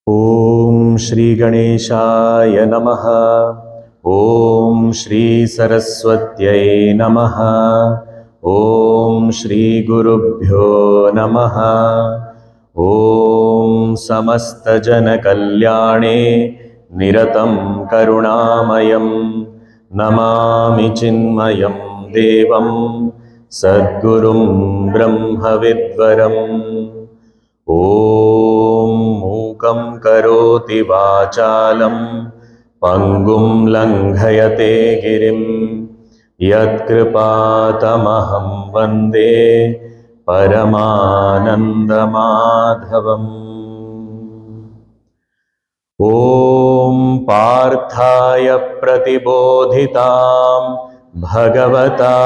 ओम श्री गणेशाय नमः। ओम श्री सरस्वत्यै नमः। ओम श्री गुरुभ्यो नमः। ओम समस्त जन कल्याणे निरतं करुणामयं नमामि चिन्मयं देवं सद्गुरुं ब्रह्मविद्वरम्। ॐ मूकं करोति वाचालं पङ्गुं लङ्घयते गिरिं यत्कृपातमहं वन्दे परमानन्दमाधवम्। ॐ पार्थाय प्रतिबोधितां भगवता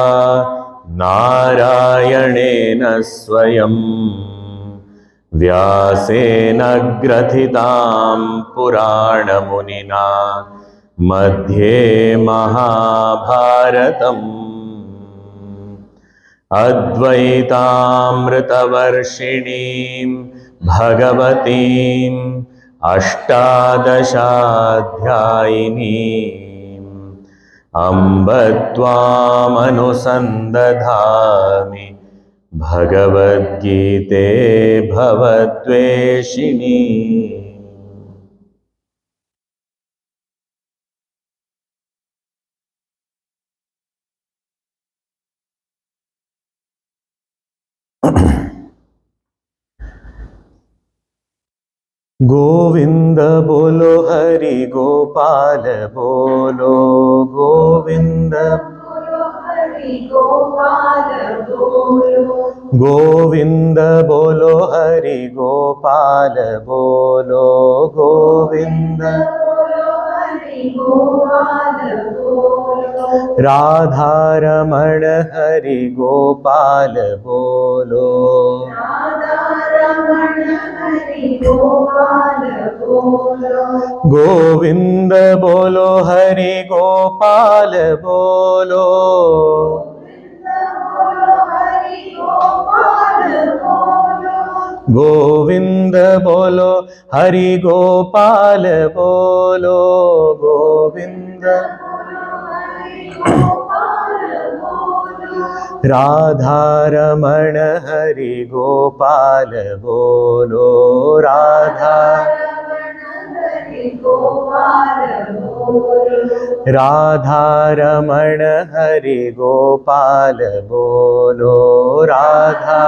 नारायणेन स्वयं व्यासेन ग्रथितां पुराणमुनिना मध्ये महाभारतम् अद्वैतामृतवर्षिणीं भगवतीम् अष्टादशाध्यायिनीम् अम्ब त्वामनुसन्दधामि भगवद्गीते भवद्वेषिणी। गोविंद बोलो हरि गोपाल बोलो गोविंद बोलो हरि गोपाल बोलो गोविंद बोलो हरि गोपाल बोलो गोविंद बोलो हरि गोपाल बोलो राधा रमण हरि गोपाल बोलो राधा रमण हरि गोपाल बोलो गोविंद बोलो हरि गोपाल बोलो गोविंद बोलो हरि गोपाल बोलो गोविंद राधा रमण हरि गोपाल बोलो राधा राधा रमण हरि गोपाल बोलो राधा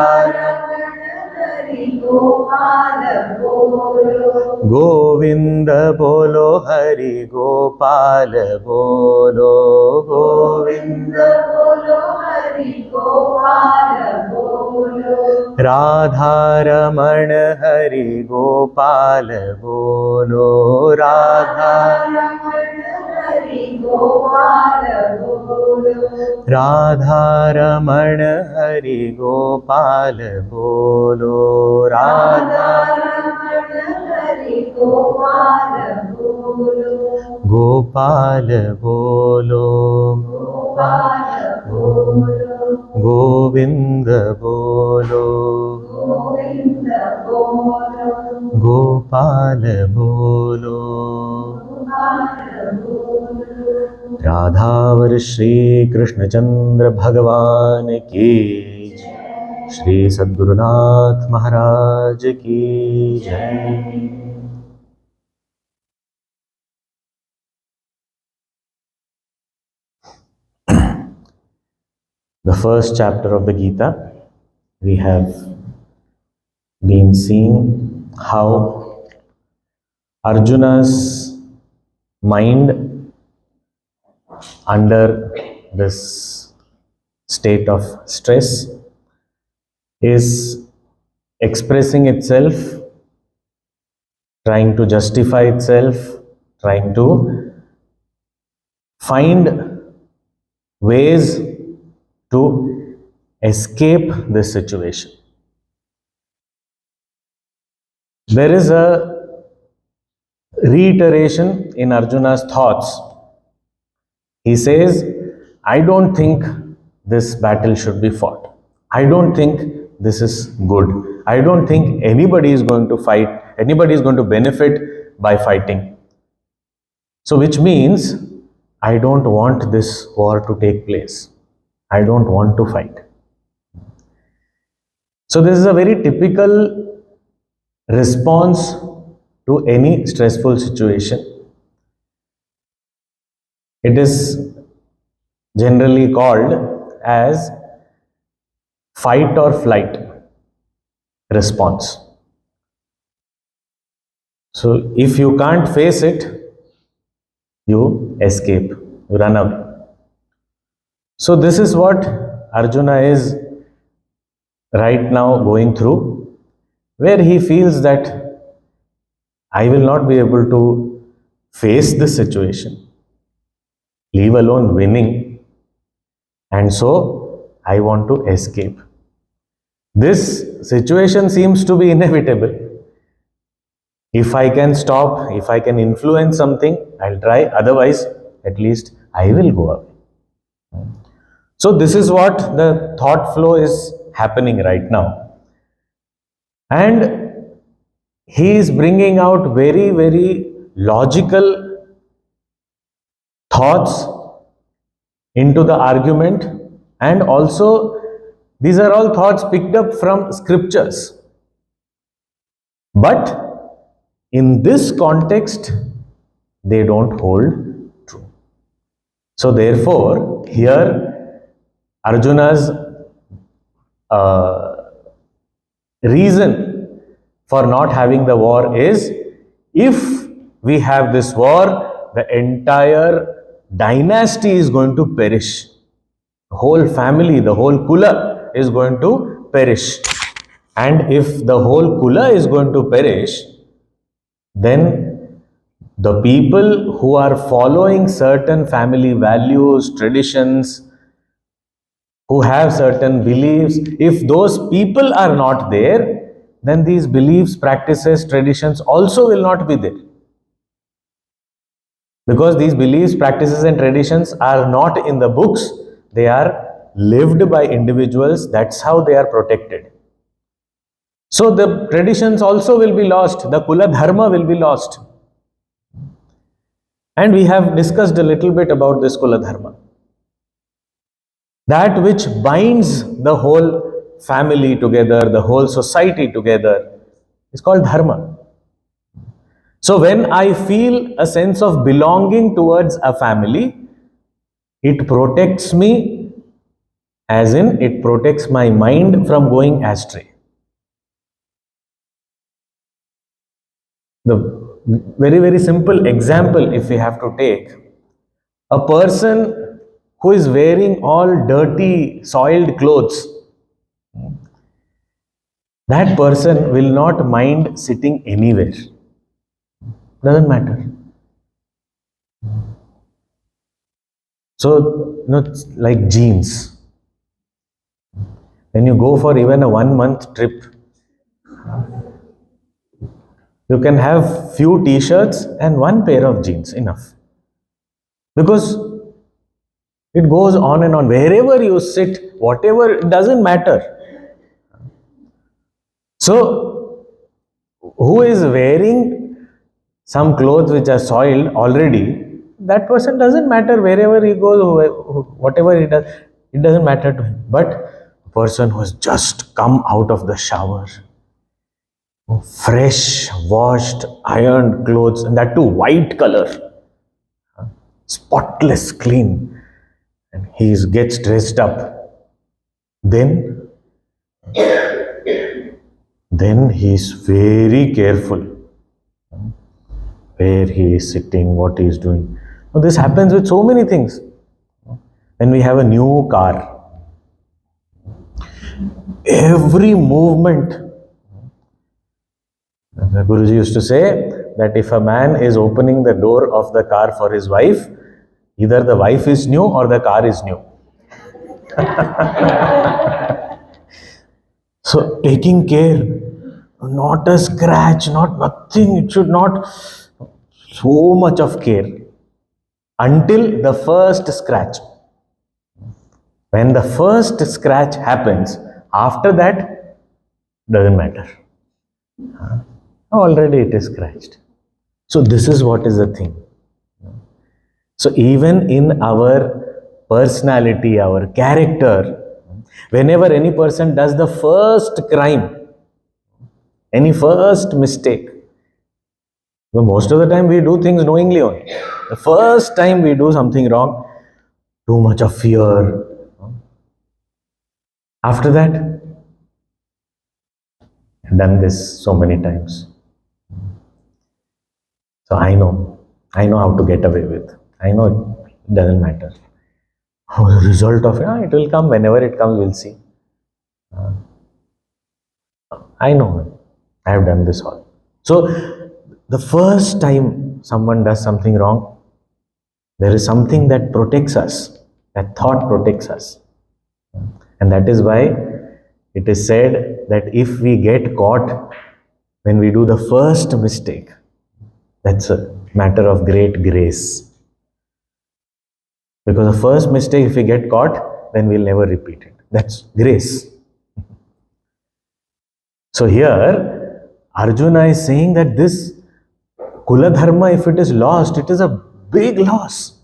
गोविंद बोलो हरि गोपाल बोलो गोविंद बोलो हरि गोपाल बोलो राधा रमण हरि गोपाल बोलो राधा राधा रमण हरि गोपाल बोलो राधा गोपाल बोलो गोविंद बोलो गोपाल बोलो राधावर श्री कृष्णचंद्र भगवान की जय। श्री सद्गुरुनाथ महाराज की जय। The first chapter of the Gita, we have been seeing how Arjuna's mind under this state of stress is expressing itself, trying to justify itself, trying to find ways to escape this situation. There is a reiteration in Arjuna's thoughts. He says, I don't think this battle should be fought. I don't think this is good. I don't think anybody is going to fight, anybody is going to benefit by fighting. So, which means I don't want this war to take place. I don't want to fight. So, this is a very typical response to any stressful situation. It is generally called as fight or flight response. So, if you can't face it, you escape, you run away. So, this is what Arjuna is right now going through, where he feels that I will not be able to face this situation, leave alone winning, and so I want to escape. This situation seems to be inevitable. If I can stop, if I can influence something, I'll try. Otherwise, at least I will go away. So this is what the thought flow is happening right now. And he is bringing out very, very logical thoughts into the argument, and also these are all thoughts picked up from scriptures. But in this context, they don't hold true. So therefore, here Arjuna's reason for not having the war is, if we have this war, the entire dynasty is going to perish. The whole family, the whole Kula is going to perish. And if the whole Kula is going to perish, then the people who are following certain family values, traditions, who have certain beliefs, if those people are not there, then these beliefs, practices, traditions also will not be there. Because these beliefs, practices and traditions are not in the books, they are lived by individuals, that's how they are protected. So the traditions also will be lost, the Kula Dharma will be lost. And we have discussed a little bit about this Kula Dharma. That which binds the whole family together, the whole society together, is called Dharma. So when I feel a sense of belonging towards a family, it protects me, as in it protects my mind from going astray. The very, very simple example, if we have to take, a person who is wearing all dirty, soiled clothes, that person will not mind sitting anywhere. Doesn't matter. So, it's like jeans. When you go for even a 1 month trip, you can have few t-shirts and one pair of jeans, enough. Because it goes on and on. Wherever you sit, whatever, it doesn't matter. So, who is wearing some clothes which are soiled already, that person doesn't matter wherever he goes, whatever he does, it doesn't matter to him. But a person who has just come out of the shower, fresh, washed, ironed clothes, and that too white color, spotless, clean, and he gets dressed up, then he is very careful where he is sitting, what he is doing. Now, this happens with so many things. When we have a new car, every movement, the Guruji used to say that if a man is opening the door of the car for his wife, either the wife is new or the car is new. So taking care, not a scratch, not nothing, it should not so much of care until the first scratch. When the first scratch happens, after that, doesn't matter. Already it is scratched. So this is what is the thing. So even in our personality, our character, whenever any person does the first crime, any first mistake, well, most of the time we do things knowingly only. The first time we do something wrong, too much of fear. After that, done this so many times. So I know how to get away with. I know it doesn't matter. The result of it, it will come whenever it comes, we'll see. I know, I have done this all. So, the first time someone does something wrong, there is something that protects us, that thought protects us. And that is why it is said that if we get caught when we do the first mistake, that's a matter of great grace. Because the first mistake, if we get caught, then we'll never repeat it. That's grace. So here, Arjuna is saying that this Kula Dharma, if it is lost, it is a big loss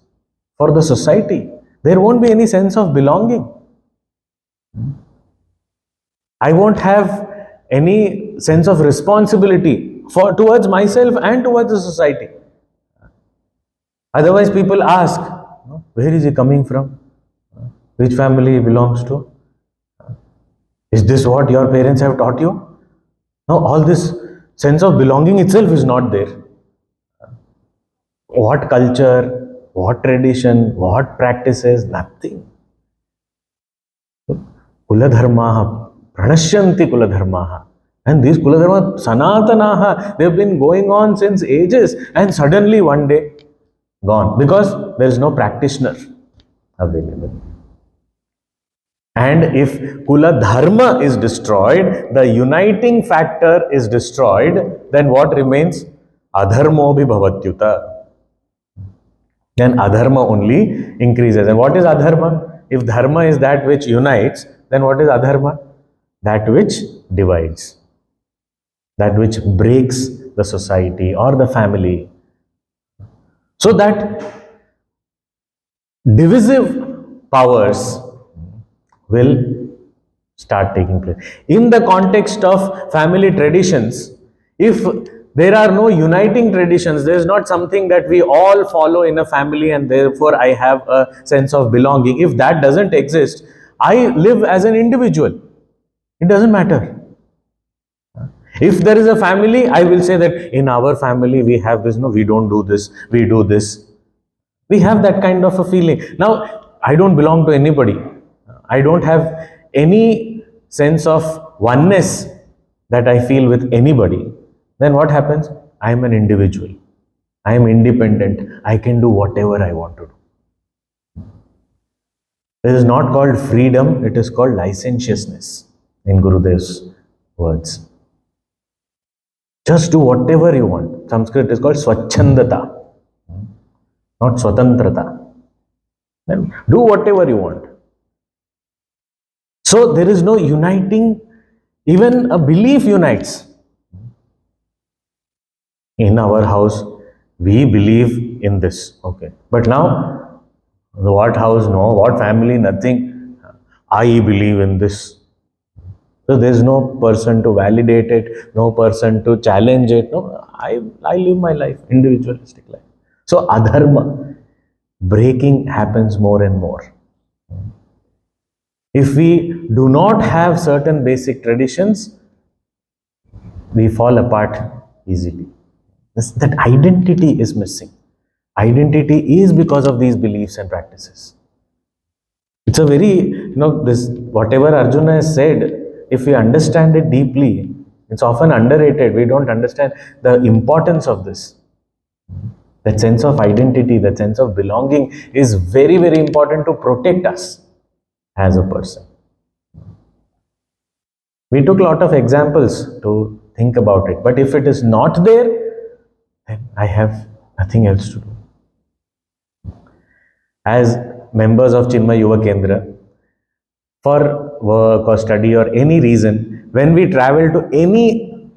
for the society. There won't be any sense of belonging. I won't have any sense of responsibility towards myself and towards the society. Otherwise, people ask, where is he coming from? Which family he belongs to? Is this what your parents have taught you? No, all this sense of belonging itself is not there. What culture, what tradition, what practices, nothing. Kula Dharmaha, Pranashyanti Kula Dharmaha. And these Kula Dharma, Sanatanaha, they've been going on since ages and suddenly one day gone because there is no practitioner available. And if Kula Dharma is destroyed, the uniting factor is destroyed, then what remains? Adharmo bhi bhavatyuta. Then adharma only increases. And what is adharma? If dharma is that which unites, then what is adharma? That which divides, that which breaks the society or the family. So that divisive powers will start taking place. In the context of family traditions, if there are no uniting traditions, there is not something that we all follow in a family and therefore I have a sense of belonging. If that doesn't exist, I live as an individual. It doesn't matter. If there is a family, I will say that in our family we have this, no, we don't do this, we do this. We have that kind of a feeling. Now, I don't belong to anybody. I don't have any sense of oneness that I feel with anybody. Then what happens? I am an individual. I am independent. I can do whatever I want to do. It is not called freedom, it is called licentiousness in Gurudev's words. Just do whatever you want. Sanskrit is called swachandata, not swatantrata. Then do whatever you want. So there is no uniting, even a belief unites. In our house, we believe in this. Okay. But now, what house, no, what family, nothing. I believe in this. So there is no person to validate it, no person to challenge it. No, I live my life, individualistic life. So adharma, breaking happens more and more. If we do not have certain basic traditions, we fall apart easily. That identity is missing. Identity is because of these beliefs and practices. It's a very, this whatever Arjuna has said, if we understand it deeply, it's often underrated. We don't understand the importance of this. That sense of identity, that sense of belonging is very, very important to protect us as a person. We took a lot of examples to think about it. But if it is not there, then I have nothing else to do. As members of Chinmay Yuva Kendra, for work or study or any reason, when we travel to any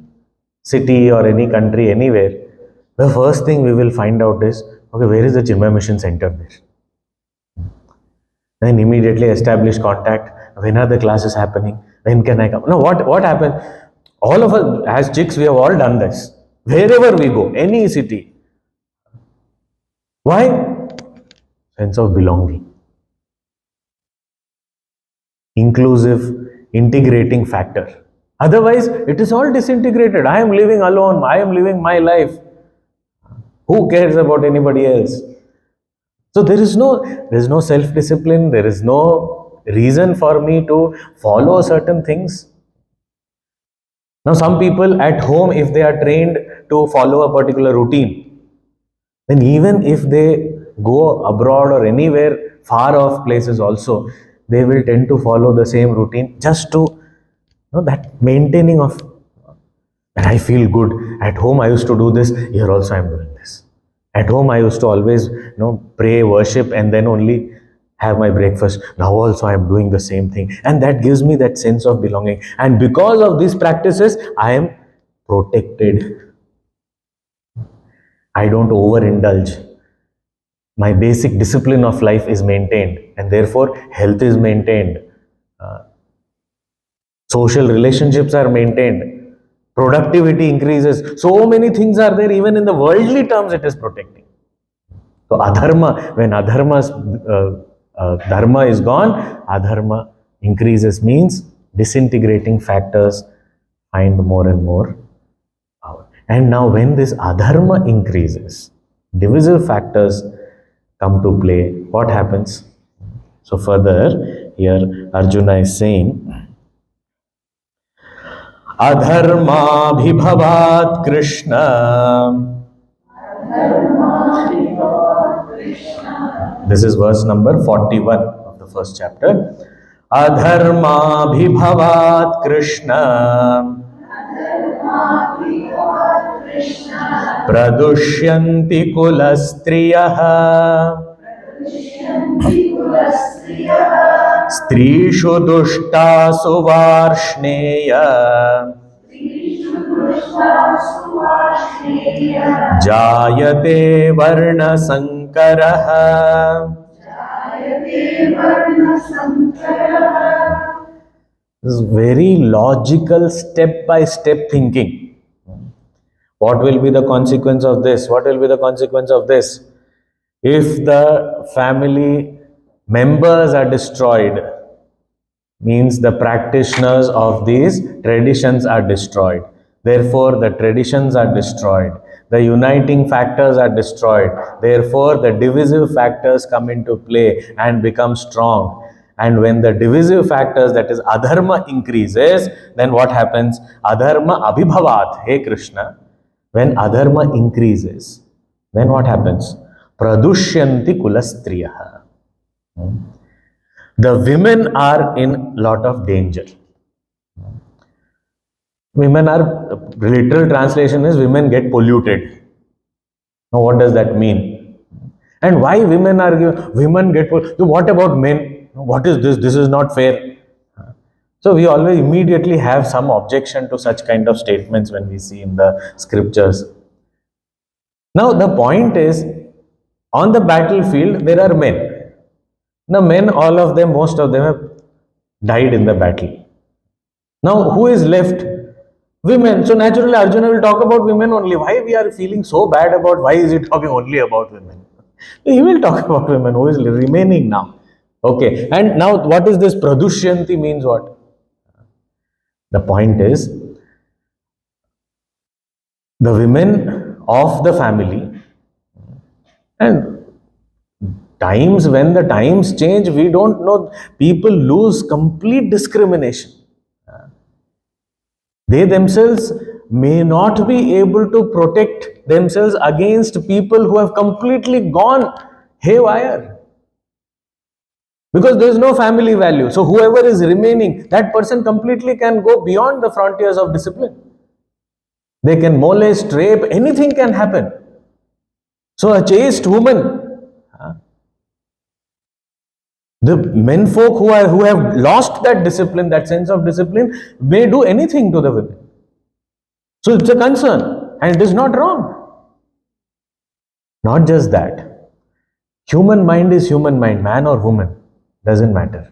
city or any country, anywhere, the first thing we will find out is, okay, where is the Chinmay Mission Center there? Then immediately establish contact. When are the classes happening? When can I come? No, what happened? All of us, as chicks, we have all done this. Wherever we go, any city. Why? Sense of belonging. Inclusive, integrating factor. Otherwise, it is all disintegrated. I am living alone. I am living my life. Who cares about anybody else? So there is no self-discipline. There is no reason for me to follow certain things. Now, some people at home, if they are trained to follow a particular routine, then even if they go abroad or anywhere far off places also, they will tend to follow the same routine just to that maintaining of that I feel good. At home I used to do this, here also I am doing this. At home I used to always pray, worship, and then only have my breakfast. Now also I am doing the same thing, and that gives me that sense of belonging. And because of these practices, I am protected. I don't overindulge. My basic discipline of life is maintained, and therefore health is maintained. Social relationships are maintained. Productivity increases. So many things are there, even in the worldly terms, it is protecting. So adharma, when adharma's dharma is gone, adharma increases, means disintegrating factors find more and more power. And now when this adharma increases, divisive factors come to play. What happens? So further, here Arjuna is saying, Adharmabhibhavat Krishna. This is verse number 41 of the first chapter. Adharmabhibhavat Krishna. Pradushyanti kulastriyaha. Strishu dushtasu varshneya. Jayate varna sankaraha. This is very logical step by step thinking. What will be the consequence of this? What will be the consequence of this? If the family members are destroyed, means the practitioners of these traditions are destroyed. Therefore, the traditions are destroyed. The uniting factors are destroyed. Therefore, the divisive factors come into play and become strong. And when the divisive factors, that is adharma, increases, then what happens? Adharma abhibhavat, hey Krishna. When adharma increases, then what happens? Pradushyanti kulastriyaha. The women are in lot of danger. Women are, literal translation is women get polluted. Now what does that mean? And why women get polluted? What about men? What is this? This is not fair. So we always immediately have some objection to such kind of statements when we see in the scriptures. Now the point is, on the battlefield there are men. Now men, all of them, most of them have died in the battle. Now who is left? Women. So naturally Arjuna will talk about women only. Why we are feeling so bad about, why is he talking only about women? He will talk about women who is remaining now. Okay. And now what is this pradushyanti means what? The point is, the women of the family, and times when the times change, we don't know, people lose complete discrimination. They themselves may not be able to protect themselves against people who have completely gone haywire. Because there is no family value. So whoever is remaining, that person completely can go beyond the frontiers of discipline. They can molest, rape, anything can happen. So a chaste woman, the men folk who have lost that discipline, that sense of discipline, may do anything to the women. So it's a concern, and it is not wrong. Not just that. Human mind is human mind, man or woman, doesn't matter.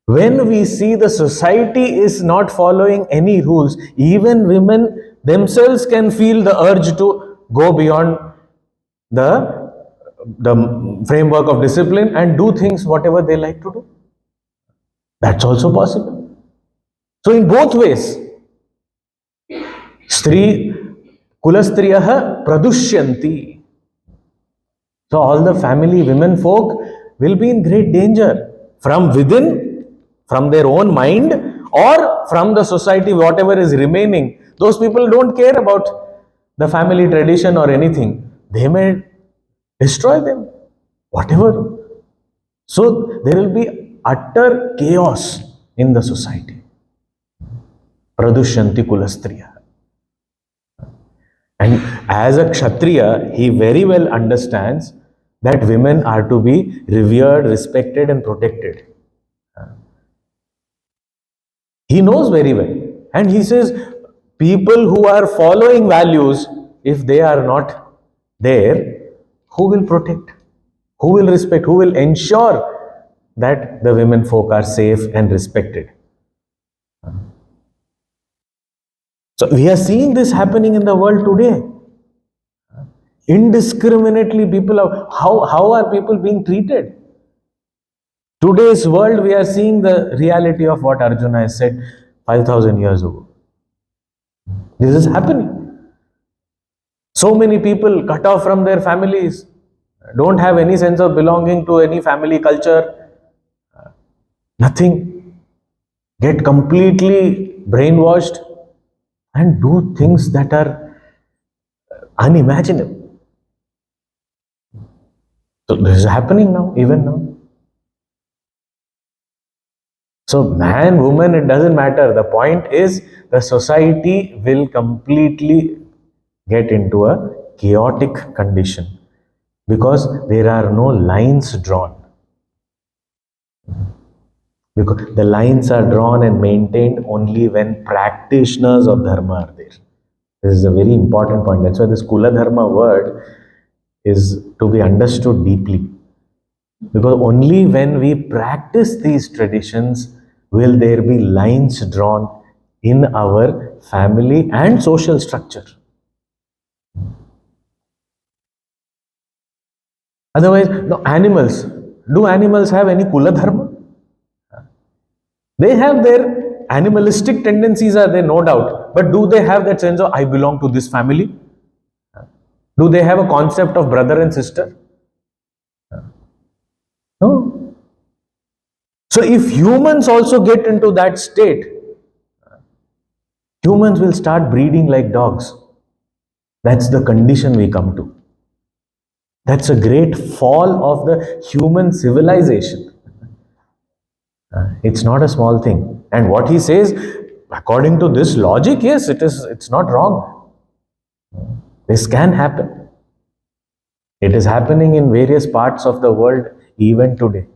When we see the society is not following any rules, even women themselves can feel the urge to go beyond the framework of discipline and do things whatever they like to do. That's also possible. So in both ways, Stri Kulastriyah pradushyanti. So all the family women folk will be in great danger from within, from their own mind, or from the society, whatever is remaining. Those people don't care about the family tradition or anything. They may destroy them, whatever. So there will be utter chaos in the society. Pradushyanti Kulastriya. And as a Kshatriya, he very well understands that women are to be revered, respected, and protected. He knows very well. And he says, people who are following values, if they are not there, who will protect? Who will respect? Who will ensure that the women folk are safe and respected? So we are seeing this happening in the world today. Indiscriminately, people are, how are people being treated? Today's world, we are seeing the reality of what Arjuna has said 5,000 years ago. This is happening. So many people cut off from their families, don't have any sense of belonging to any family culture, nothing, get completely brainwashed and do things that are unimaginable. So this is happening now, even now. So man, woman, it doesn't matter. The point is the society will completely get into a chaotic condition because there are no lines drawn. Because the lines are drawn and maintained only when practitioners of dharma are there. This is a very important point. That's why this Kula Dharma word is to be understood deeply. Because only when we practice these traditions will there be lines drawn in our family and social structure. Otherwise, no, animals. Do animals have any Kula Dharma? They have their animalistic tendencies, are there, no doubt. But do they have that sense of, I belong to this family? Do they have a concept of brother and sister? No. So if humans also get into that state, humans will start breeding like dogs. That's the condition we come to. That's a great fall of the human civilization. It's not a small thing. And what he says, according to this logic, yes, it's not wrong. This can happen. It is happening in various parts of the world even today.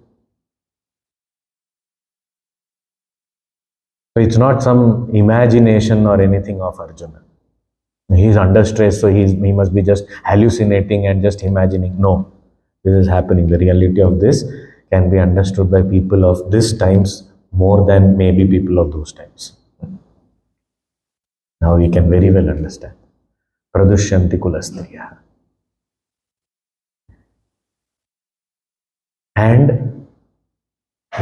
So it's not some imagination or anything of Arjuna. He's under stress, so he must be just hallucinating and just imagining. No, this is happening. The reality of this can be understood by people of this times more than maybe people of those times. Now we can very well understand. Pradushyanti Kulastriya. And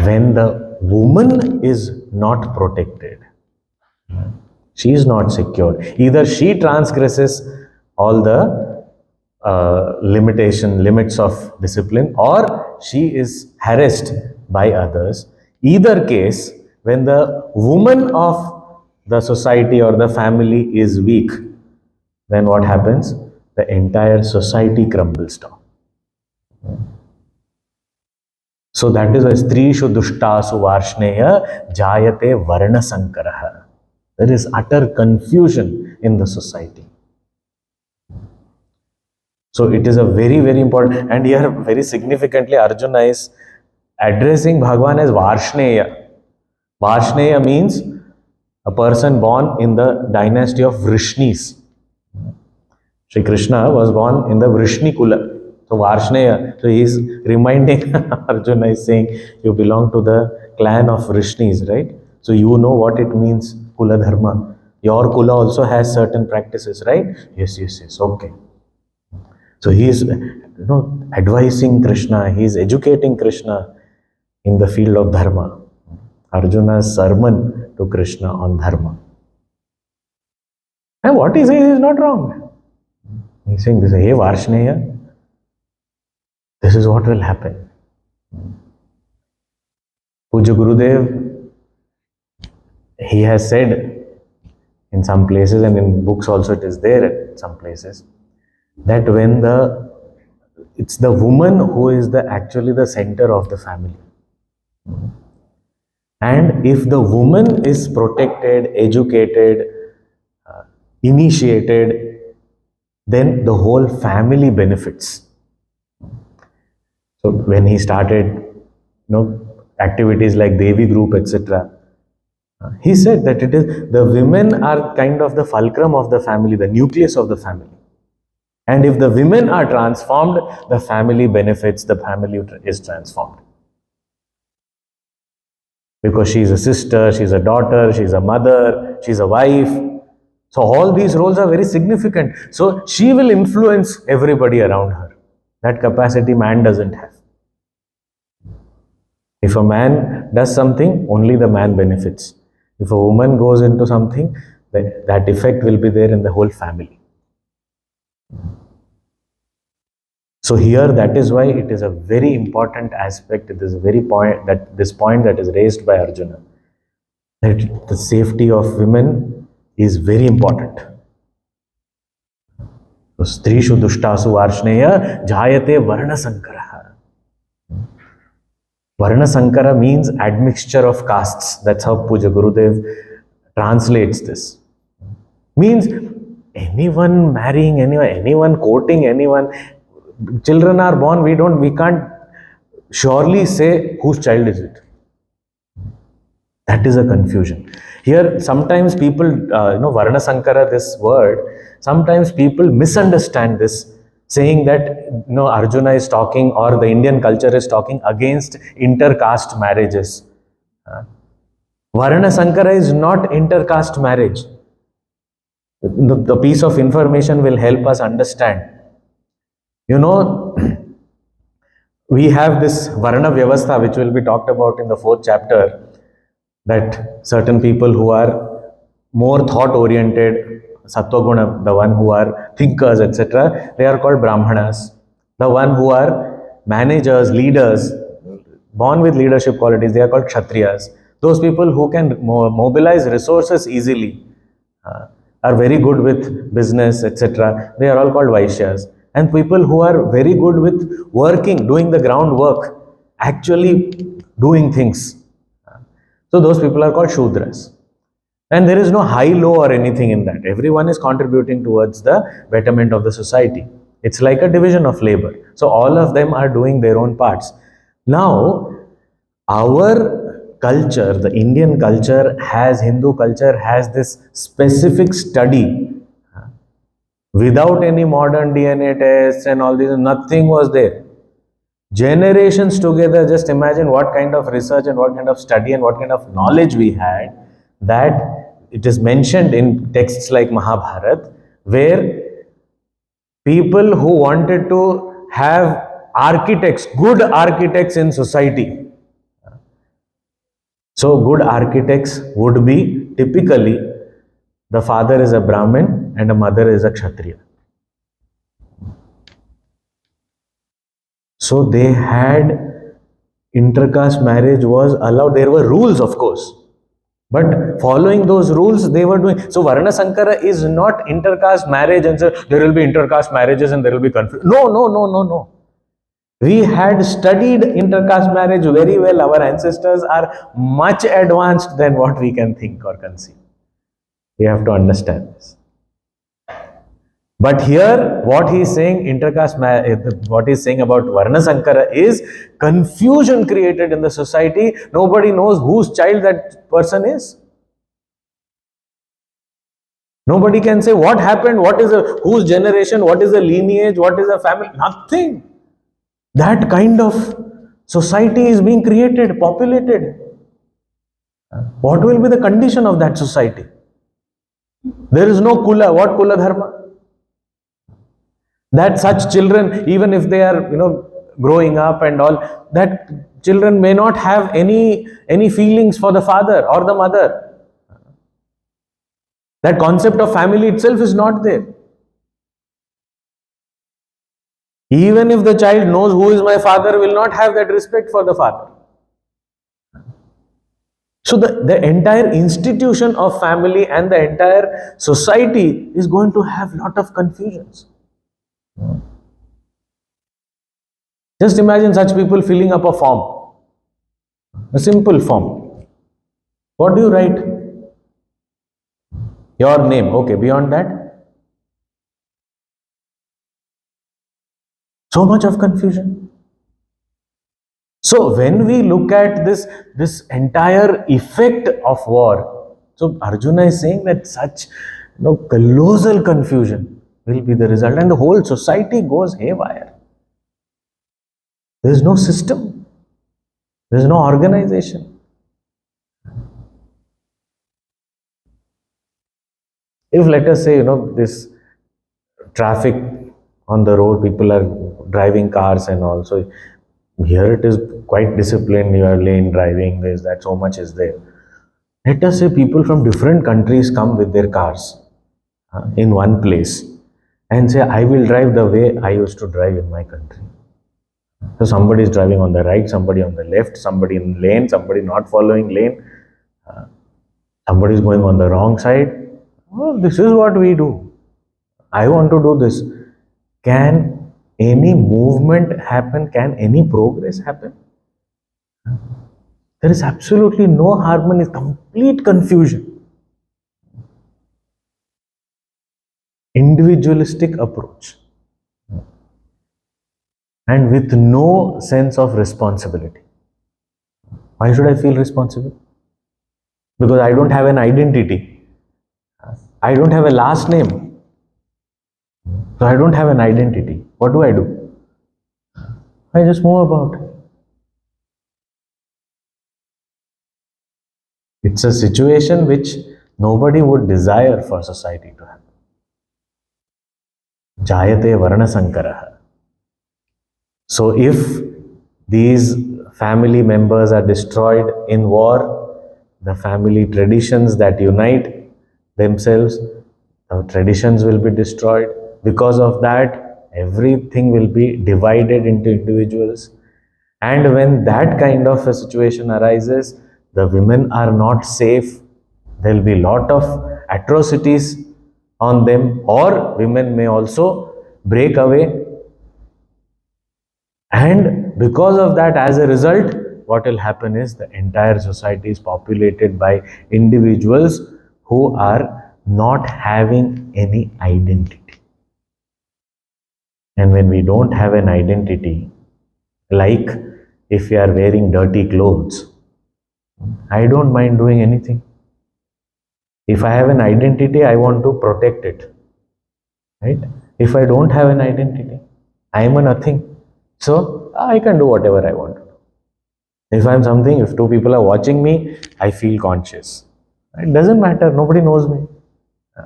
when the woman is not protected, she is not secure. Either she transgresses all the limits of discipline, or she is harassed by others. Either case, when the woman of the society or the family is weak, then what happens? The entire society crumbles down. So that is why Strishu Dushtasu Varshneya Jayate Varna Sankaraha. There is utter confusion in the society. So it is a very, very important, and here very significantly Arjuna is addressing Bhagavan as Varshneya. Varshneya means a person born in the dynasty of Vrishnis. Sri Krishna was born in the Vrishni Kula. So Varshneya, so he is reminding Arjuna is saying, you belong to the clan of Vrishnis, right? So you know what it means, Kula Dharma. Your Kula also has certain practices, right? Yes, yes, yes, okay. So he is, advising Krishna, he is educating Krishna in the field of Dharma. Arjuna's sermon to Krishna on Dharma. And what he says is not wrong. He's saying this, hey Varshneya, this is what will happen. Puja Gurudev, he has said in some places and in books also it is there at some places, that when it's the woman who is actually the center of the family. And if the woman is protected, educated, initiated, then the whole family benefits. So when he started, activities like Devi group, etc., he said that it is the women are kind of the fulcrum of the family, the nucleus of the family. And if the women are transformed, the family benefits, the family is transformed. Because she is a sister, she is a daughter, she is a mother, she is a wife. So all these roles are very significant. So she will influence everybody around her. That capacity man doesn't have. If a man does something, only the man benefits. If a woman goes into something, that effect will be there in the whole family. So here, that is why it is a very important aspect. It is a very point that is raised by Arjuna, that the safety of women is very important. So Strishu Dushtasu Varshneya Jayate Varna Sankaraha. Varna Sankara means admixture of castes. That's how Puja Gurudev translates this. Means anyone marrying anyone, anyone courting anyone. Children are born, we can't surely say whose child is it. That is a confusion. Here, sometimes people, Varna Sankara, this word, sometimes people misunderstand this, saying that, Arjuna is talking or the Indian culture is talking against intercaste marriages. Varna Sankara is not intercaste marriage. The piece of information will help us understand. We have this Varna Vyavastha, which will be talked about in the 4th chapter, that certain people who are more thought-oriented, Sattva-guna, the one who are thinkers, etc., they are called Brahmanas. The one who are managers, leaders, born with leadership qualities, they are called Kshatriyas. Those people who can mobilize resources easily, are very good with business, etc., they are all called Vaishyas. And people who are very good with working, doing the groundwork, actually doing things, so those people are called Shudras. And there is no high, low or anything in that. Everyone is contributing towards the betterment of the society. It's like a division of labor. So all of them are doing their own parts. Now, our culture, the Indian culture Hindu culture has this specific study. Without any modern DNA tests and all this, nothing was there. Generations together, just imagine what kind of research and what kind of study and what kind of knowledge we had, that it is mentioned in texts like Mahabharata, where people who wanted to have architects, good architects in society. So good architects would be typically the father is a Brahmin and a mother is a Kshatriya. So they had intercaste marriage was allowed. There were rules, of course, but following those rules they were doing. So Varna Sankara is not intercaste marriage and so there will be intercaste marriages and there will be confusion. No. We had studied intercaste marriage very well. Our ancestors are much advanced than what we can think or conceive. We have to understand this. But here, what he is saying, what he is saying about Varna Sankara is confusion created in the society. Nobody knows whose child that person is. Nobody can say what happened, whose generation, what is the lineage, what is the family. Nothing. That kind of society is being created, populated. What will be the condition of that society? There is no Kula. What Kula Dharma? That such children, even if they are, growing up and all, that children may not have any feelings for the father or the mother. That concept of family itself is not there. Even if the child knows who is my father, will not have that respect for the father. So the entire institution of family and the entire society is going to have lot of confusions. Just imagine such people filling up a form, a simple form. What do you write? Your name. Okay, beyond that, so much of confusion. So when we look at this entire effect of war, so Arjuna is saying that such colossal confusion will be the result, and the whole society goes haywire. There is no system. There is no organization. If let us say, this traffic on the road, people are driving cars and all. So here it is quite disciplined, you are lane driving, this, that, so much is there. Let us say people from different countries come with their cars in one place and say, I will drive the way I used to drive in my country. So somebody is driving on the right, somebody on the left, somebody in lane, somebody not following lane, somebody is going on the wrong side. Oh, this is what we do. I want to do this. Can any movement happen? Can any progress happen? There is absolutely no harmony, complete confusion. Individualistic approach. And with no sense of responsibility. Why should I feel responsible? Because I don't have an identity. I don't have a last name. So I don't have an identity. What do? I just move about. It's a situation which nobody would desire for society to have. Jayate Varna Sankaraha. So if these family members are destroyed in war, the family traditions that unite themselves, the traditions will be destroyed. Because of that, everything will be divided into individuals. And when that kind of a situation arises, the women are not safe. There will be lot of atrocities on them, or women may also break away. And because of that, as a result, what will happen is the entire society is populated by individuals who are not having any identity. And when we don't have an identity, like if we are wearing dirty clothes, I don't mind doing anything. If I have an identity, I want to protect it. Right? If I don't have an identity, I am a nothing. So I can do whatever I want to do. If I'm something, if two people are watching me, I feel conscious. It doesn't matter, nobody knows me.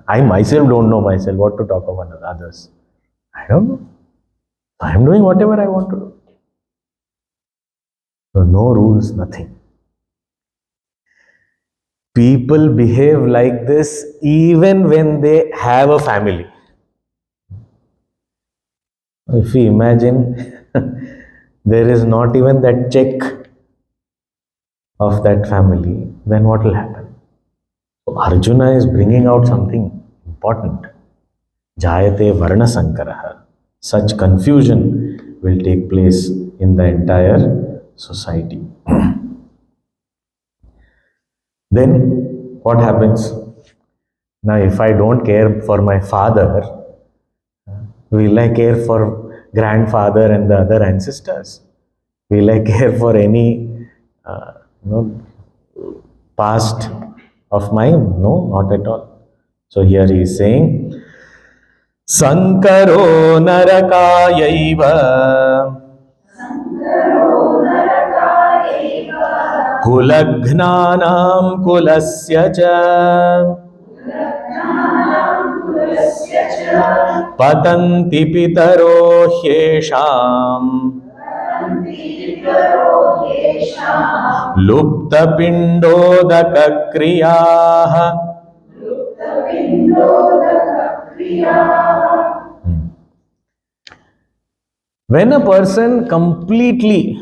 I myself don't know myself, what to talk about others. I don't know. I'm doing whatever I want to do. So no rules, nothing. People behave like this even when they have a family. If we imagine there is not even that check of that family, then what will happen? So Arjuna is bringing out something important. Jayate Varna Sankaraha. Such confusion will take place in the entire society. Then what happens? Now, if I don't care for my father, will I care for grandfather and the other ancestors? Will I care for any uh, you know, past of mine? No, not at all. So here he is saying, Sankaro narakayaiva Kulagnanam kulasya cha Patanti pitaro hyesham Lupta pindodaka kriyaha. When a person completely,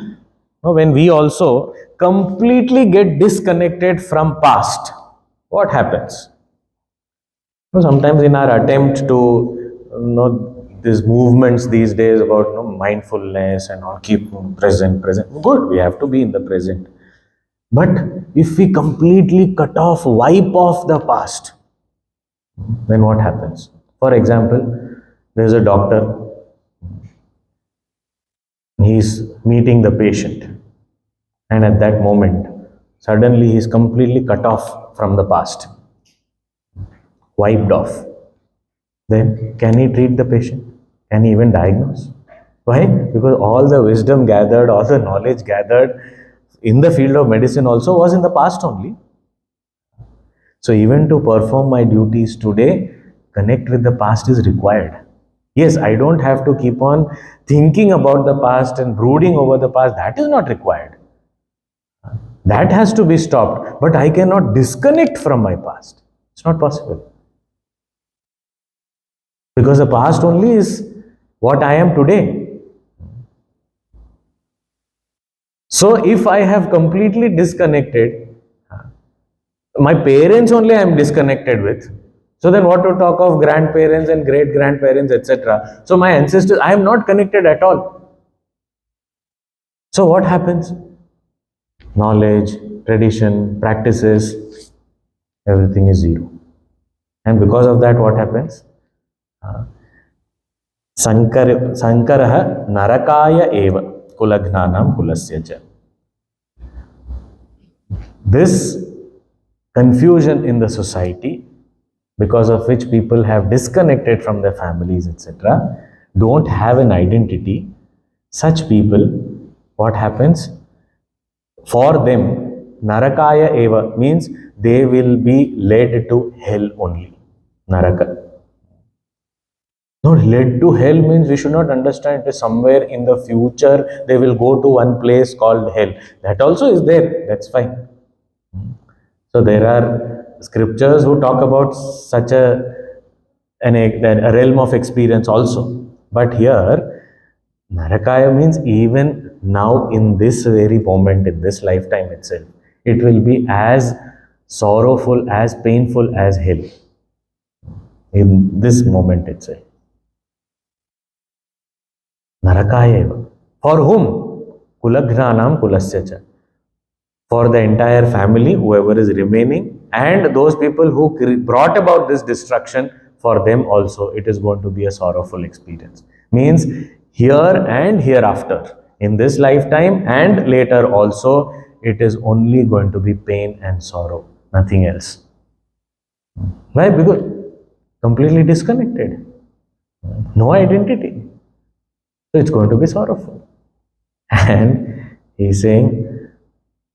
when we also completely get disconnected from past, what happens? Sometimes in our attempt to, these movements these days about mindfulness and all, keep present, good, we have to be in the present. But if we completely cut off, wipe off the past, then what happens? For example, there's a doctor, he's meeting the patient, and at that moment, suddenly he's completely cut off from the past, wiped off. Then can he treat the patient? Can he even diagnose? Why? Because all the wisdom gathered, all the knowledge gathered in the field of medicine also was in the past only. So even to perform my duties today, connect with the past is required. Yes, I don't have to keep on thinking about the past and brooding over the past. That is not required. That has to be stopped. But I cannot disconnect from my past. It's not possible. Because the past only is what I am today. So if I have completely disconnected, my parents only I am disconnected with. So then what to talk of grandparents and great-grandparents, etc. So my ancestors, I am not connected at all. So what happens? Knowledge, tradition, practices, everything is zero. And because of that, what happens? Sankaraha narakaya eva kulagnanam kulasya cha. This confusion in the society, because of which people have disconnected from their families, etc., don't have an identity. Such people, what happens? For them, narakaya eva means they will be led to hell only. Naraka. No, led to hell means we should not understand it is somewhere in the future they will go to one place called hell. That also is there. That's fine. So there are scriptures who talk about such a realm of experience also. But here, Narakaya means even now in this very moment, in this lifetime itself, it will be as sorrowful, as painful as hell. In this moment itself. Narakaya eva. For whom? Kulaghranam kulasya cha. For the entire family, whoever is remaining, and those people who brought about this destruction, for them also it is going to be a sorrowful experience. Means here and hereafter, in this lifetime and later also, it is only going to be pain and sorrow, nothing else. Why? Because completely disconnected, no identity. So it's going to be sorrowful. And he's saying,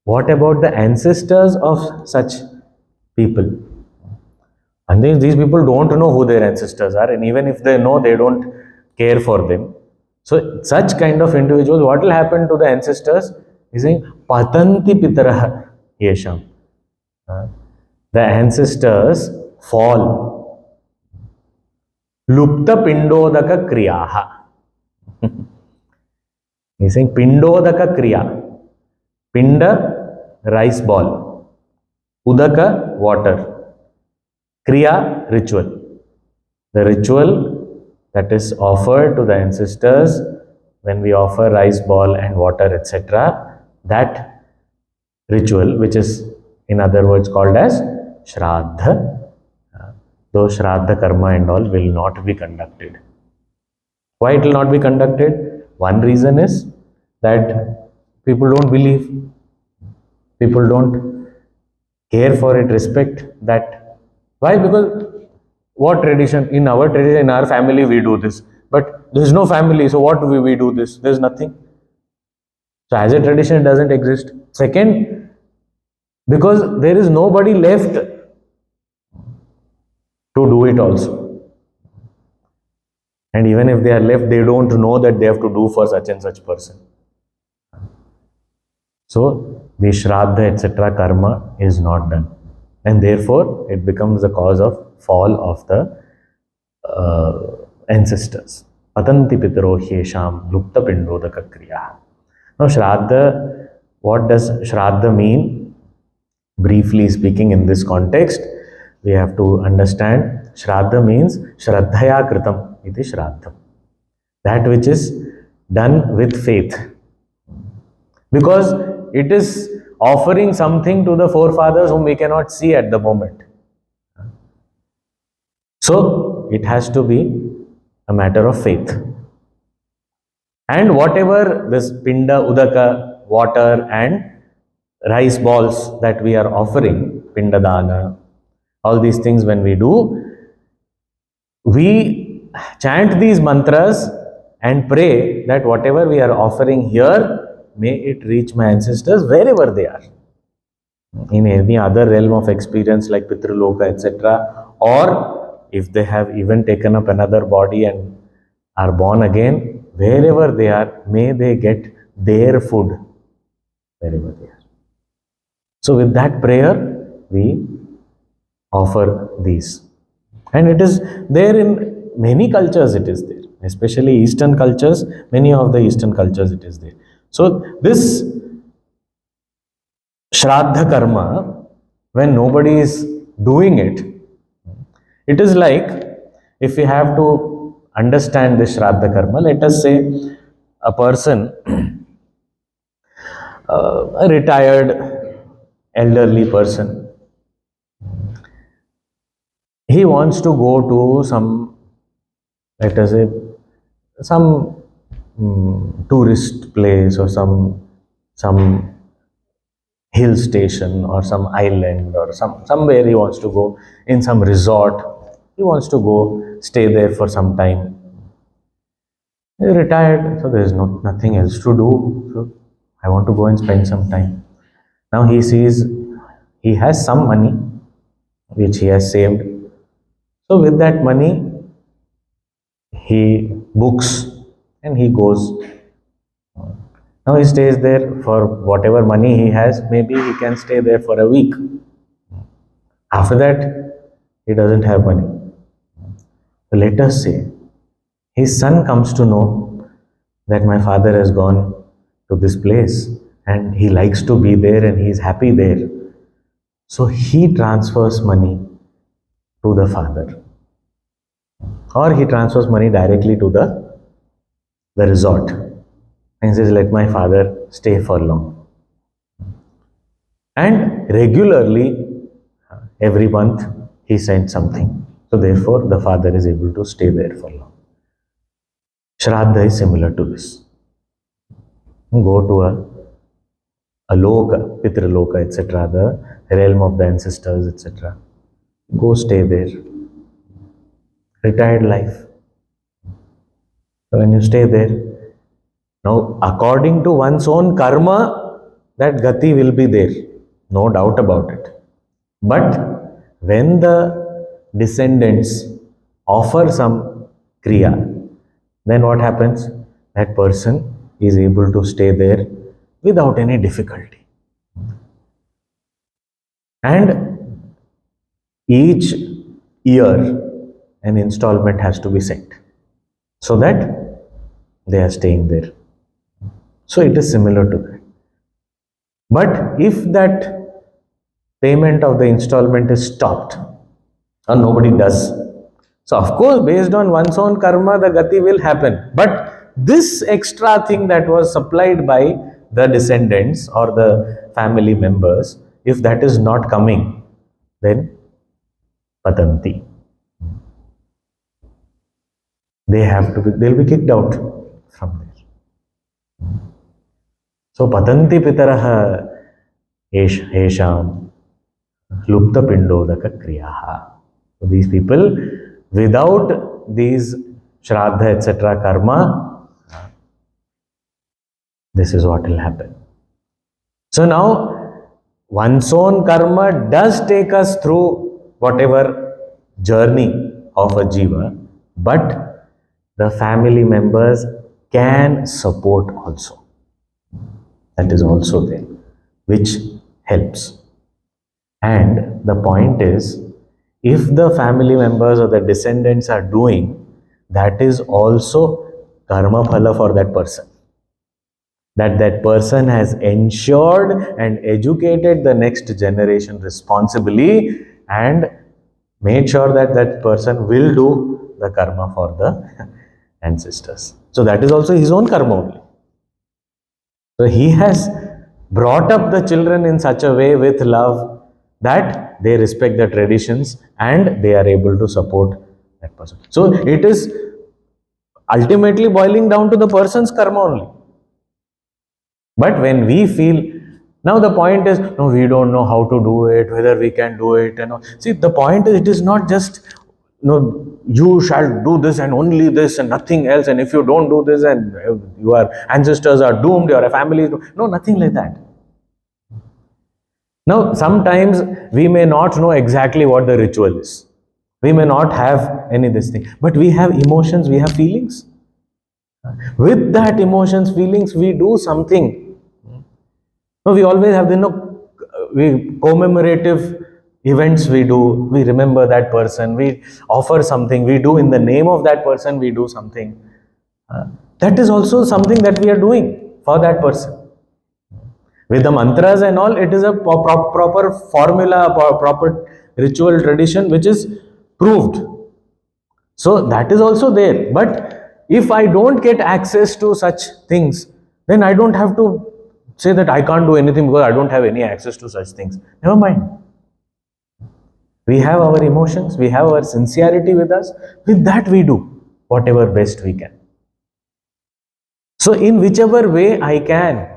what about the ancestors of such people? And these people don't know who their ancestors are, and even if they know, they don't care for them. So such kind of individuals, what will happen to the ancestors? He's saying, Patanti pitaraha yesham. The ancestors fall. Lupta pindodaka kriyaha. He's saying pindodaka kriya. Pinda, rice ball. Udaka, water. Kriya, ritual. The ritual that is offered to the ancestors when we offer rice ball and water, etc., that ritual, which is in other words called as Shraddha, those Shraddha karma and all will not be conducted. Why it will not be conducted? One reason is that people don't believe, people don't care for it, respect that. Why? Because what tradition? In our tradition, in our family, we do this. But there is no family, so what we do this? There is nothing. So as a tradition, it doesn't exist. Second, because there is nobody left to do it also. And even if they are left, they don't know that they have to do for such and such person. So the Shraddha, etc. karma is not done. And therefore, it becomes the cause of fall of the ancestors. Patanti pitaro hyesham lupta pindodaka kriya. Now, Shraddha, what does Shraddha mean? Briefly speaking, in this context, we have to understand Shraddha means Shraddhaya kritam iti Shraddha. That which is done with faith. Because it is offering something to the forefathers whom we cannot see at the moment. So, it has to be a matter of faith. And whatever this pinda, udaka, water and rice balls that we are offering, pinda dana, all these things when we do, we chant these mantras and pray that whatever we are offering here, may it reach my ancestors wherever they are. In any other realm of experience like Pitraloka, etc. Or if they have even taken up another body and are born again, wherever they are, may they get their food wherever they are. So with that prayer, we offer these. And it is there in many cultures, it is there. Especially Eastern cultures, many of the Eastern cultures it is there. So this Shraddha karma, when nobody is doing it, it is like if we have to understand this Shraddha karma, let us say a person, a retired elderly person, he wants to go to some, let us say, some tourist place or some hill station or some island or somewhere he wants to go, in some resort. He wants to go stay there for some time. He's retired, so there is nothing else to do. So I want to go and spend some time. Now he sees he has some money which he has saved. So with that money, he books and he goes. Now he stays there for whatever money he has. Maybe he can stay there for a week. After that, he doesn't have money. So let us say his son comes to know that my father has gone to this place and he likes to be there and he is happy there. So he transfers money to the father, or he transfers money directly to the resort and says, let my father stay for long. And regularly, every month, he sends something. So therefore, the father is able to stay there for long. Shraddha is similar to this. Go to a loka, pitraloka, etc., the realm of the ancestors, etc. Go stay there. Retired life. So when you stay there, now according to one's own karma, that gati will be there. No doubt about it. But when the descendants offer some kriya, then what happens? That person is able to stay there without any difficulty. And each year an installment has to be set so that they are staying there. So it is similar to that. But if that payment of the installment is stopped or nobody does, so of course based on one's own karma the gati will happen. But this extra thing that was supplied by the descendants or the family members, if that is not coming, then patanti. They'll be kicked out from there. So patanti pitaraha esham lupta pindodaka kriyaha. So these people, without these shraddha, etc., karma, this is what will happen. So now, one's own karma does take us through whatever journey of a jiva, but the family members can support also. That is also there, which helps. And the point is, if the family members or the descendants are doing, that is also karma phala for that person. That person has ensured and educated the next generation responsibly and made sure that that person will do the karma for the ancestors. So that is also his own karma only. So he has brought up the children in such a way with love that they respect the traditions and they are able to support that person. So it is ultimately boiling down to the person's karma only. But when we feel, now the point is, no, we don't know how to do it, whether we can do it, and all. See, the point is, it is not just, no, you shall do this and only this and nothing else, and if you don't do this and your ancestors are doomed, your family is doomed. No, nothing like that. Now, sometimes we may not know exactly what the ritual is. We may not have any this thing, but we have emotions, we have feelings. With that emotions, feelings, we do something. No, we always have we commemorative events we do, we remember that person, we offer something, we do in the name of that person, we do something. That is also something that we are doing for that person. With the mantras and all, it is a proper formula, proper ritual tradition which is proved. So that is also there. But if I don't get access to such things, then I don't have to say that I can't do anything because I don't have any access to such things. Never mind. We have our emotions, we have our sincerity with us. With that we do whatever best we can. So in whichever way I can,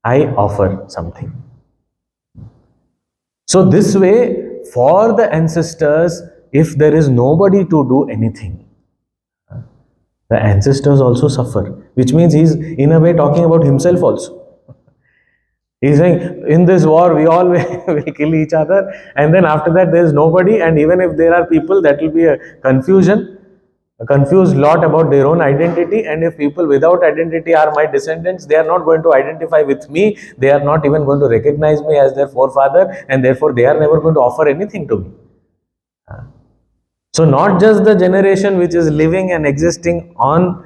I offer something. So this way, for the ancestors, if there is nobody to do anything, the ancestors also suffer, which means he's in a way talking about himself also. He's saying, in this war, we all will kill each other, and then after that, there is nobody, and even if there are people, that will be a confusion, a confused lot about their own identity, and if people without identity are my descendants, they are not going to identify with me, they are not even going to recognize me as their forefather, and therefore they are never going to offer anything to me. So not just the generation which is living and existing on,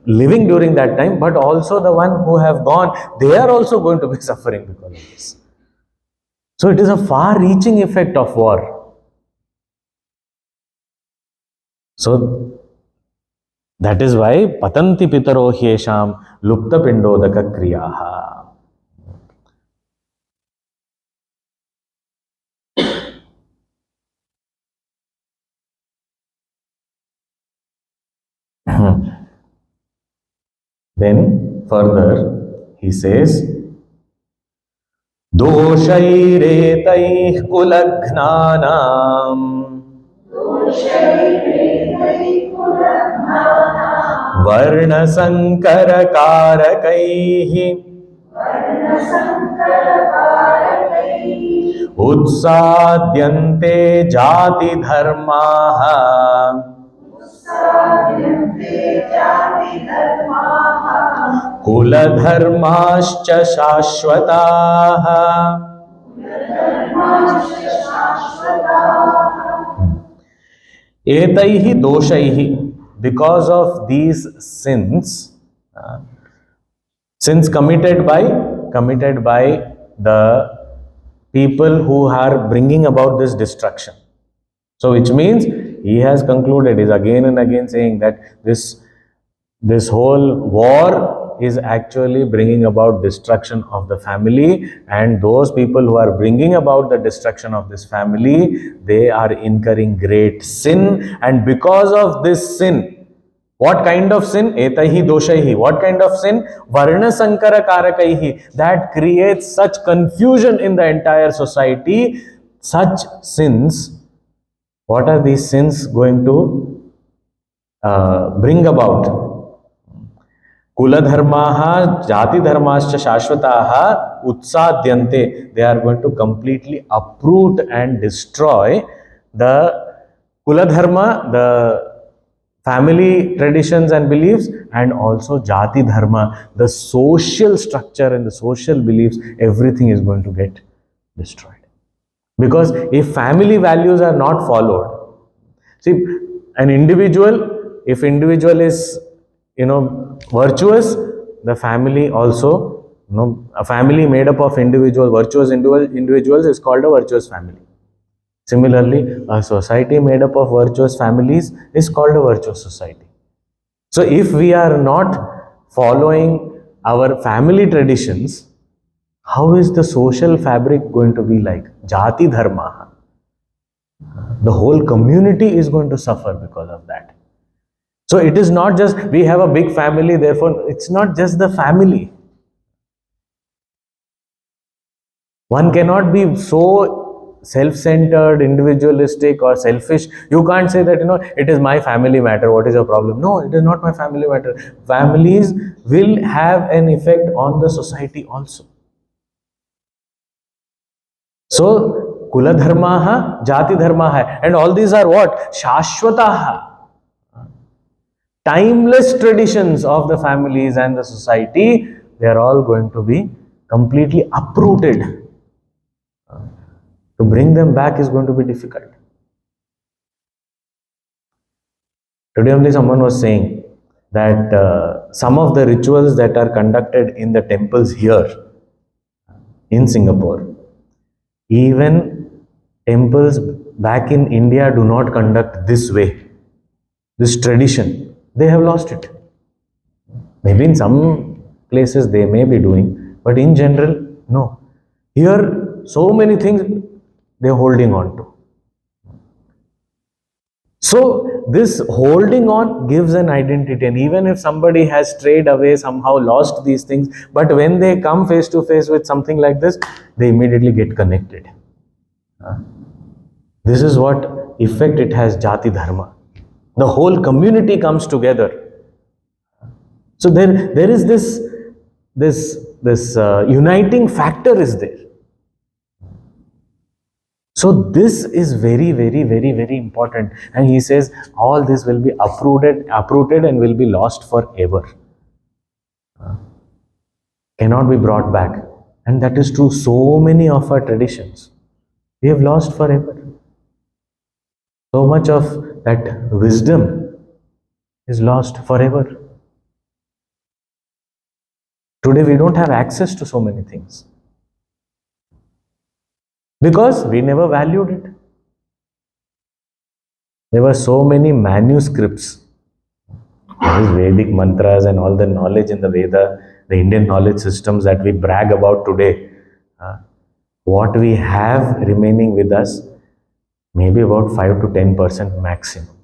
living during that time, but also the one who have gone, they are also going to be suffering because of this. So it is a far-reaching effect of war. So that is why patanti pitaro hyesham lupta pindodaka kriyaha. Then further he says, doshairetaiः kulagnanam वर्णसङ्करकारकैः उत्साद्यन्ते जातिधर्माः कुलधर्माश्च शाश्वताः. Etaihi doshaihi, because of these sins, sins committed by the people who are bringing about this destruction. So which means he has concluded, is again and again saying that this This whole war is actually bringing about destruction of the family, and those people who are bringing about the destruction of this family, they are incurring great sin. And because of this sin, what kind of sin? Etaihi doshaihi. What kind of sin? Varna sankara karakaihi. That creates such confusion in the entire society. Such sins, what are these sins going to bring about? Kula Dharmaha, Jati Dharmascha Shashvataha Utsadyante. They are going to completely uproot and destroy the Kula Dharma, the family traditions and beliefs, and also Jati Dharma, the social structure and the social beliefs. Everything is going to get destroyed. Because if family values are not followed, see, an individual, if individual is, virtuous, the family also, a family made up of virtuous individuals is called a virtuous family. Similarly, a society made up of virtuous families is called a virtuous society. So if we are not following our family traditions, how is the social fabric going to be like? Jati dharma. The whole community is going to suffer because of that. So it is not just we have a big family, therefore it's not just the family. One cannot be so self-centered, individualistic or selfish. You can't say that, it is my family matter, what is your problem? No, it is not my family matter. Families will have an effect on the society also. So, Kula Dharmaha, Jati Dharmaha, and all these are what? Shashvataha. Timeless traditions of the families and the society, they are all going to be completely uprooted. To bring them back is going to be difficult. Today only someone was saying that some of the rituals that are conducted in the temples here in Singapore, even temples back in India do not conduct this way. This tradition, they have lost it. Maybe in some places they may be doing, but in general, no. Here, so many things they're holding on to. So, this holding on gives an identity, and even if somebody has strayed away, somehow lost these things, but when they come face to face with something like this, they immediately get connected. This is what effect it has, Jati Dharma. The whole community comes together. So there is this uniting factor is there. So this is very, very, very, very important. And he says all this will be uprooted and will be lost forever. Cannot be brought back. And that is true. So many of our traditions we have lost forever. So much of that wisdom is lost forever. Today we don't have access to so many things. Because we never valued it. There were so many manuscripts. There is Vedic mantras and all the knowledge in the Veda, the Indian knowledge systems that we brag about today. What we have remaining with us, maybe about 5 to 10% maximum.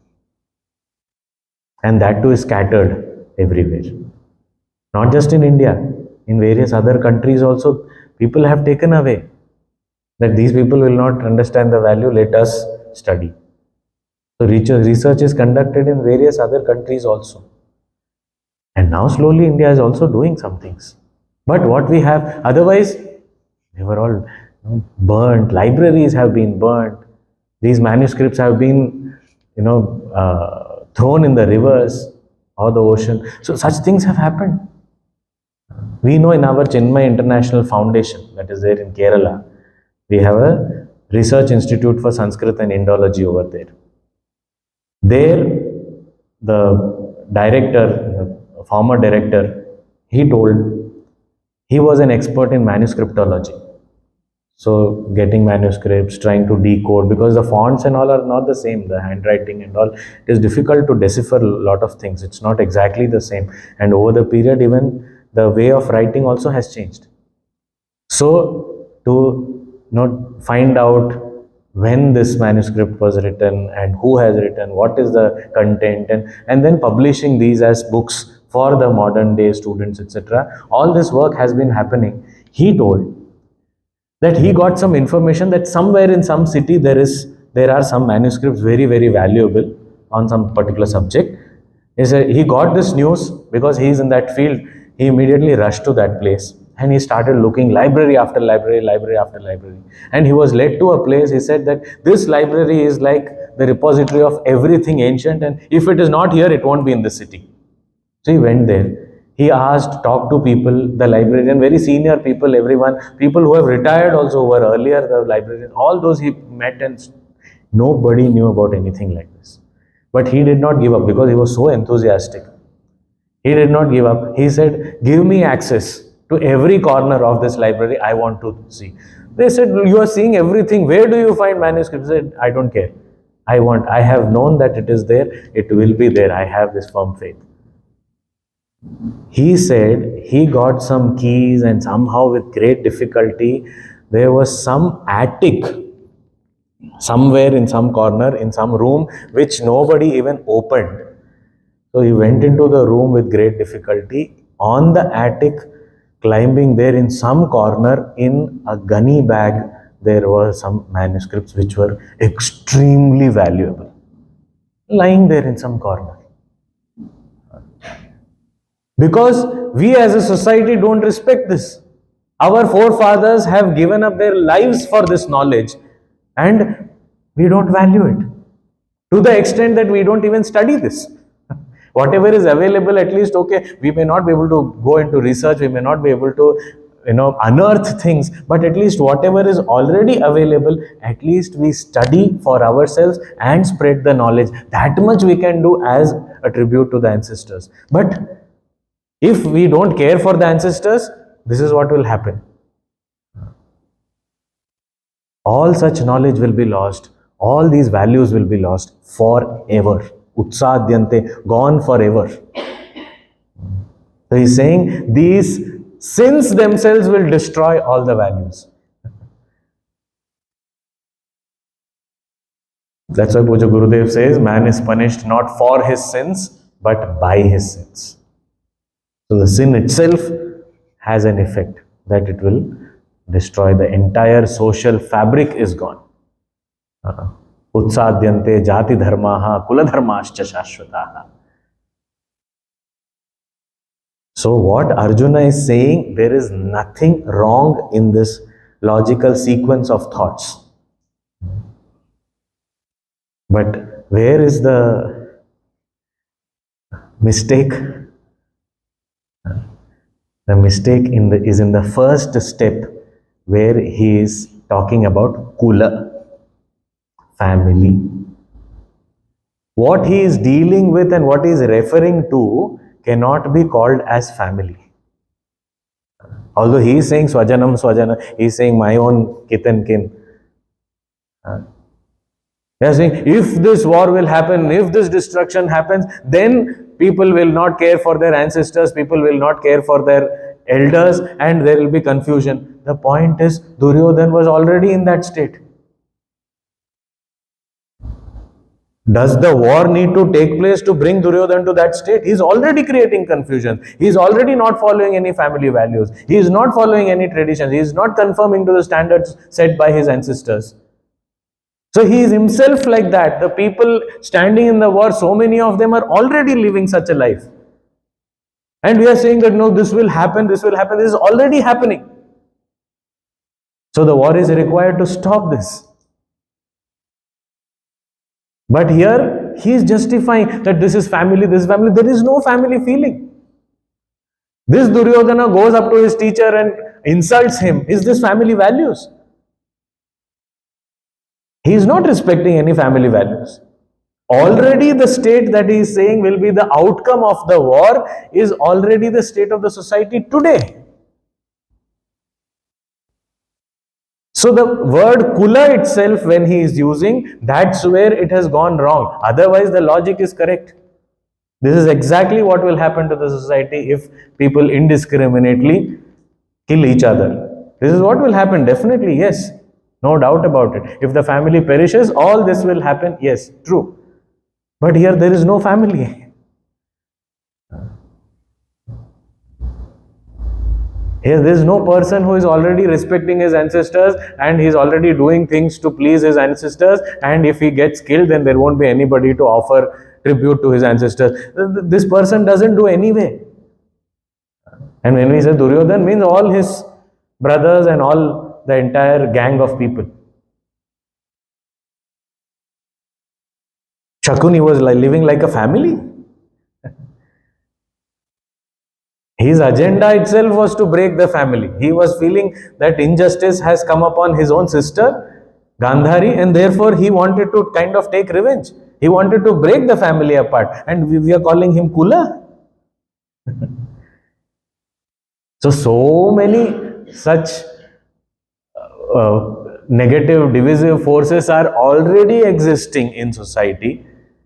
And that too is scattered everywhere. Not just in India, in various other countries also, people have taken away. That these people will not understand the value, let us study. So research is conducted in various other countries also. And now slowly India is also doing some things. But what we have, otherwise, they were all burnt, libraries have been burnt, these manuscripts have been, thrown in the rivers or the ocean. So such things have happened. We know in our Chinmay International Foundation, that is there in Kerala, we have a research institute for Sanskrit and Indology over there. There, the director, the former director, he told he was an expert in manuscriptology. So getting manuscripts, trying to decode, because the fonts and all are not the same, the handwriting and all, it is difficult to decipher a lot of things. It's not exactly the same. And over the period, even the way of writing also has changed. So to find out when this manuscript was written and who has written, what is the content, and then publishing these as books for the modern day students, etc. All this work has been happening. He told that he got some information that somewhere in some city there are some manuscripts very valuable on some particular subject. He got this news because he is in that field. He immediately rushed to that place and he started looking library after library, library after library, and he was led to a place. He said that this library is like the repository of everything ancient, and if it is not here, it won't be in the city. So he went there. He asked, talked to people, the librarian, very senior people, everyone, people who have retired also were earlier, the librarian, all those he met, and nobody knew about anything like this. But he did not give up because he was so enthusiastic. He did not give up. He said, give me access to every corner of this library. I want to see. They said, you are seeing everything. Where do you find manuscripts? He said, I don't care. I have known that it is there. It will be there. I have this firm faith. He said he got some keys, and somehow with great difficulty there was some attic somewhere in some corner in some room which nobody even opened. So he went into the room with great difficulty. On the attic, climbing there in some corner in a gunny bag, there were some manuscripts which were extremely valuable, lying there in some corner. Because we as a society don't respect this. Our forefathers have given up their lives for this knowledge, and we don't value it to the extent that we don't even study this. Whatever is available, at least, okay, we may not be able to go into research, we may not be able to unearth things, but at least whatever is already available, at least we study for ourselves and spread the knowledge. That much we can do as a tribute to the ancestors. But if we don't care for the ancestors, this is what will happen. All such knowledge will be lost. All these values will be lost forever. Utsadyante, gone forever. So he's saying these sins themselves will destroy all the values. That's why Puja Gurudev says man is punished not for his sins but by his sins. So the sin itself has an effect that it will destroy. The entire social fabric is gone. Utsadyante jati dharmaha kula dharmascha shashvataha. So what Arjuna is saying, there is nothing wrong in this logical sequence of thoughts. But where is the mistake? The mistake is in the first step where he is talking about Kula, family. What he is dealing with and what he is referring to cannot be called as family. Although he is saying Swajanam, Swajana, he is saying my own kith and kin. They are saying if this war will happen, if this destruction happens, then people will not care for their ancestors, people will not care for their elders, and there will be confusion. The point is, Duryodhan was already in that state. Does the war need to take place to bring Duryodhan to that state? He is already creating confusion. He is already not following any family values. He is not following any traditions. He is not conforming to the standards set by his ancestors. So he is himself like that. The people standing in the war, so many of them are already living such a life. And we are saying that no, this will happen, this will happen. This is already happening. So the war is required to stop this. But here he is justifying that this is family, this is family. There is no family feeling. This Duryodhana goes up to his teacher and insults him. Is this family values? He is not respecting any family values. Already the state that he is saying will be the outcome of the war is already the state of the society today. So the word Kula itself, when he is using, that's where it has gone wrong. Otherwise, the logic is correct. This is exactly what will happen to the society if people indiscriminately kill each other. This is what will happen, definitely, yes. No doubt about it. If the family perishes, all this will happen, yes, true. But here there is no family. Here there is no person who is already respecting his ancestors and he is already doing things to please his ancestors, and if he gets killed, then there won't be anybody to offer tribute to his ancestors. This person doesn't do anyway. And when we say Duryodhan, means all his brothers and all the entire gang of people. Shakuni was living like a family. His agenda itself was to break the family. He was feeling that injustice has come upon his own sister, Gandhari, and therefore he wanted to kind of take revenge. He wanted to break the family apart, and we are calling him Kula. So many such negative, divisive forces are already existing in society.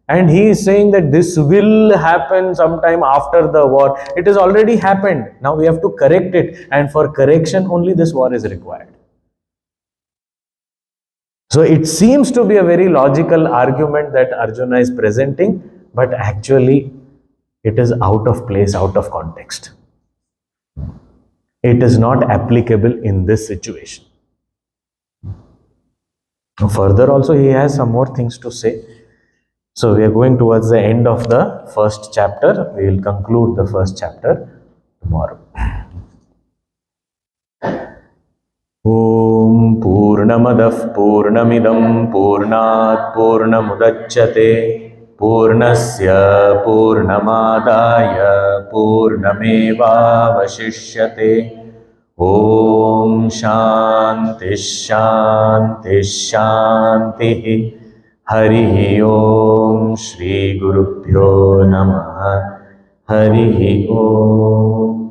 And he is saying that this will happen sometime after the war. It has already happened. Now we have to correct it. And for correction, only this war is required. So it seems to be a very logical argument that Arjuna is presenting, but actually it is out of place, out of context. It is not applicable in this situation. Further also he has some more things to say. So we are going towards the end of the first chapter. We will conclude the first chapter tomorrow. Om Purnamadah Purnamidam Purnat Purnamudachyate Purnasya Purnamadaya Purnameva Vashishyate. Om Shanti Shanti Shanti. Hari Om Shri Gurubhyo Namaha. Hari Om.